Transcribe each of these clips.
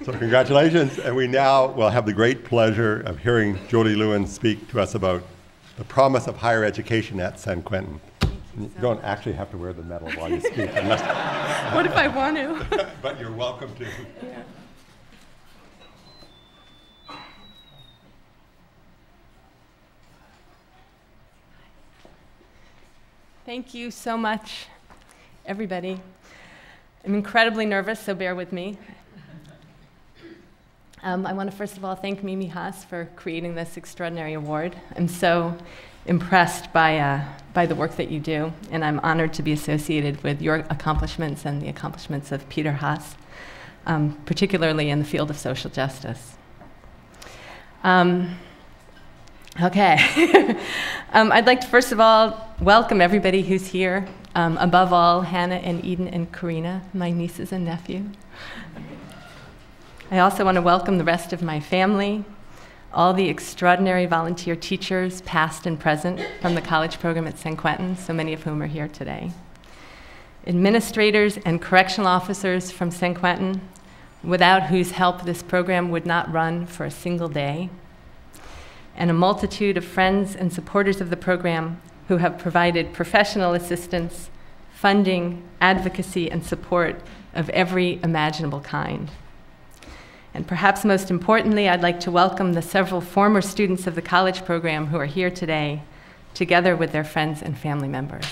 So congratulations, and we now will have the great pleasure of hearing Jody Lewen speak to us about the promise of higher education at San Quentin. You don't actually have to wear the medal while you speak. Unless what if I want to? But you're welcome to. Yeah. Thank you so much, everybody. I'm incredibly nervous, so bear with me. I want to first of all thank Mimi Haas for creating this extraordinary award. I'm so impressed by the work that you do, and I'm honored to be associated with your accomplishments and the accomplishments of Peter Haas, particularly in the field of social justice. Okay. I'd like to first of all welcome everybody who's here. Above all, Hannah and Eden and Karina, my nieces and nephew. I also want to welcome the rest of my family, all the extraordinary volunteer teachers, past and present, from the college program at San Quentin, so many of whom are here today. Administrators and correctional officers from San Quentin, without whose help this program would not run for a single day. And a multitude of friends and supporters of the program who have provided professional assistance, funding, advocacy, and support of every imaginable kind. And perhaps most importantly, I'd like to welcome the several former students of the college program who are here today, together with their friends and family members.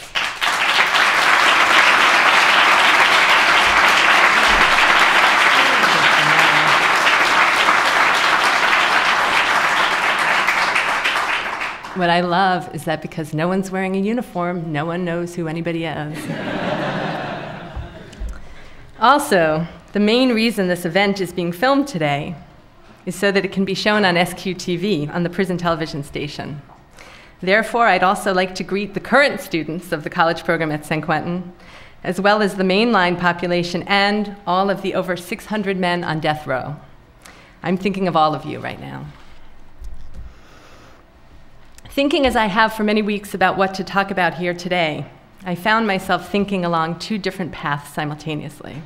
What I love is that because no one's wearing a uniform, no one knows who anybody is. Also, the main reason this event is being filmed today is so that it can be shown on SQTV, on the prison television station. Therefore, I'd also like to greet the current students of the college program at San Quentin, as well as the mainline population and all of the over 600 men on death row. I'm thinking of all of you right now. Thinking as I have for many weeks about what to talk about here today, I found myself thinking along two different paths simultaneously.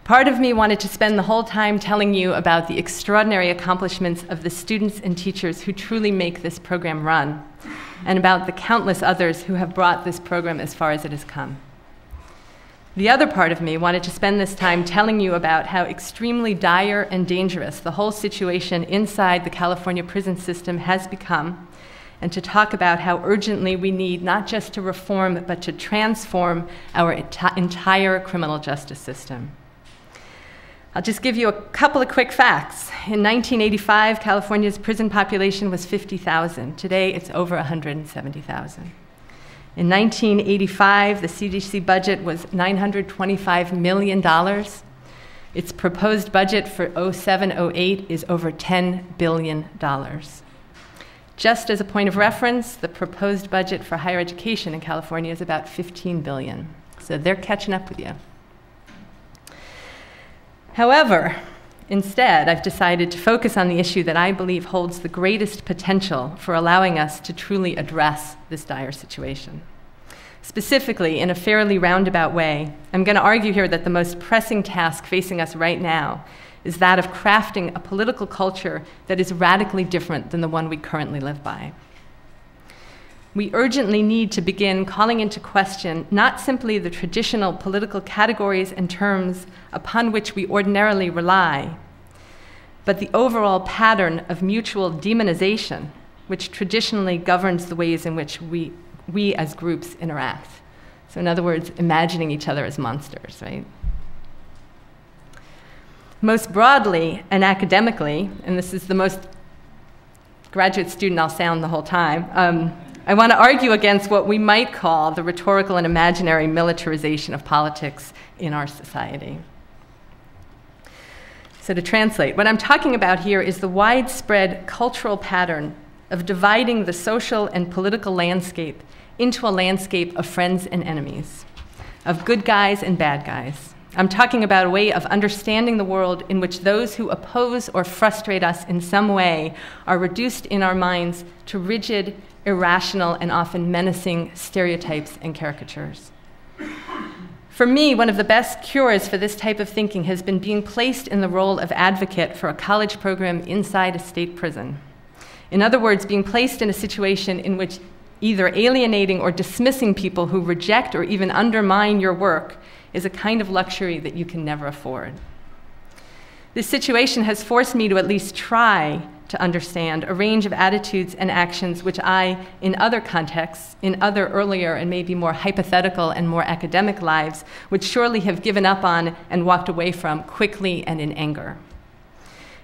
Part of me wanted to spend the whole time telling you about the extraordinary accomplishments of the students and teachers who truly make this program run, and about the countless others who have brought this program as far as it has come. The other part of me wanted to spend this time telling you about how extremely dire and dangerous the whole situation inside the California prison system has become, and to talk about how urgently we need not just to reform, but to transform our entire criminal justice system. I'll just give you a couple of quick facts. In 1985, California's prison population was 50,000. Today, it's over 170,000. In 1985, the CDC budget was $925 million. Its proposed budget for 07-08 is over $10 billion. Just as a point of reference, the proposed budget for higher education in California is about $15 billion. So they're catching up with you. However, instead, I've decided to focus on the issue that I believe holds the greatest potential for allowing us to truly address this dire situation. Specifically, in a fairly roundabout way, I'm going to argue here that the most pressing task facing us right now is that of crafting a political culture that is radically different than the one we currently live by. We urgently need to begin calling into question not simply the traditional political categories and terms upon which we ordinarily rely, but the overall pattern of mutual demonization which traditionally governs the ways in which we as groups interact. So in other words, imagining each other as monsters, right? Most broadly and academically, and this is the most graduate student I'll sound the whole time, I want to argue against what we might call the rhetorical and imaginary militarization of politics in our society. So to translate, what I'm talking about here is the widespread cultural pattern of dividing the social and political landscape into a landscape of friends and enemies, of good guys and bad guys. I'm talking about a way of understanding the world in which those who oppose or frustrate us in some way are reduced in our minds to rigid, irrational, and often menacing stereotypes and caricatures. For me, one of the best cures for this type of thinking has been being placed in the role of advocate for a college program inside a state prison. In other words, being placed in a situation in which either alienating or dismissing people who reject or even undermine your work is a kind of luxury that you can never afford. This situation has forced me to at least try to understand a range of attitudes and actions which I, in other contexts, in other earlier and maybe more hypothetical and more academic lives, would surely have given up on and walked away from quickly and in anger.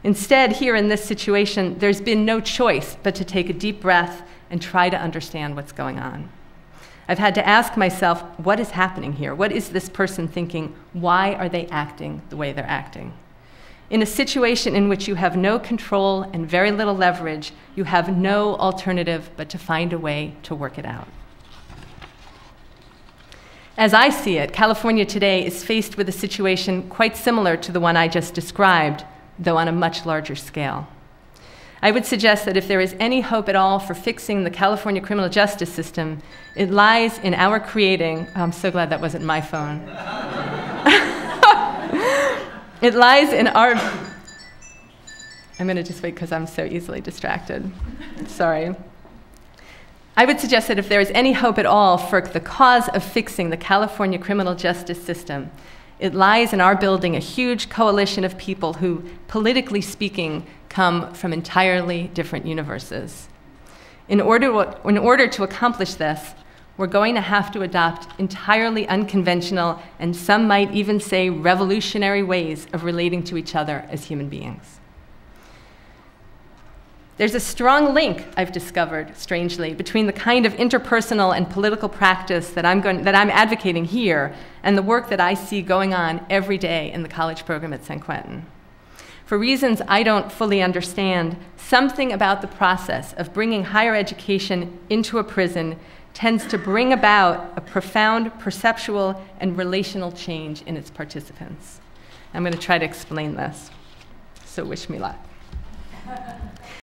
Instead, here in this situation, there's been no choice but to take a deep breath and try to understand what's going on. I've had to ask myself, what is happening here? What is this person thinking? Why are they acting the way they're acting? In a situation in which you have no control and very little leverage, you have no alternative but to find a way to work it out. As I see it, California today is faced with a situation quite similar to the one I just described, though on a much larger scale. I would suggest that if there is any hope at all for fixing the California criminal justice system, it lies in our creating, oh, I'm so glad that wasn't my phone. It lies in our, I'm going to just wait because I'm so easily distracted. Sorry. I would suggest that if there is any hope at all for the cause of fixing the California criminal justice system, it lies in our building a huge coalition of people who, politically speaking, come from entirely different universes. In order to accomplish this, we're going to have to adopt entirely unconventional, and some might even say revolutionary ways of relating to each other as human beings. There's a strong link, I've discovered, strangely, between the kind of interpersonal and political practice that I'm advocating here and the work that I see going on every day in the college program at San Quentin. For reasons I don't fully understand, something about the process of bringing higher education into a prison tends to bring about a profound perceptual and relational change in its participants. I'm going to try to explain this, so wish me luck.